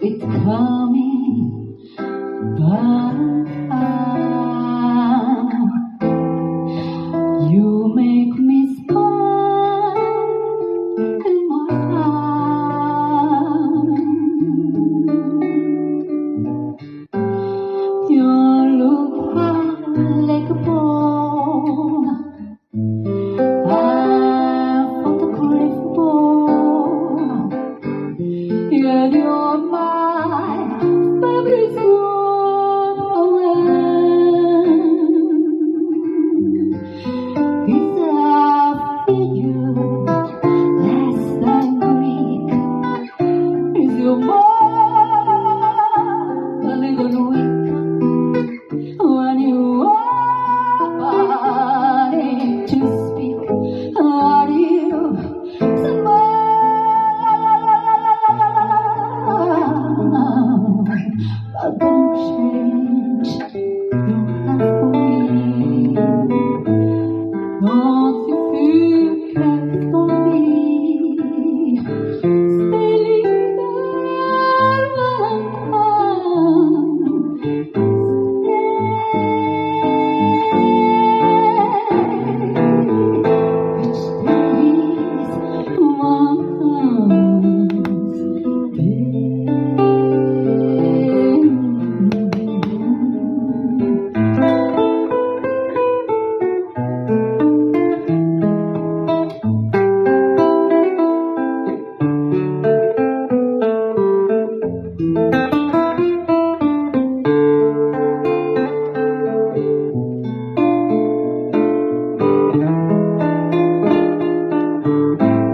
It's coming back. You make me smile in my heart. You look like a ball. I'm photograph ball. Yeah, you're my favorite woman. It's a figure less than Greek. Is your mind a little weak when you are ready to speak? Are you smile? But don't shake.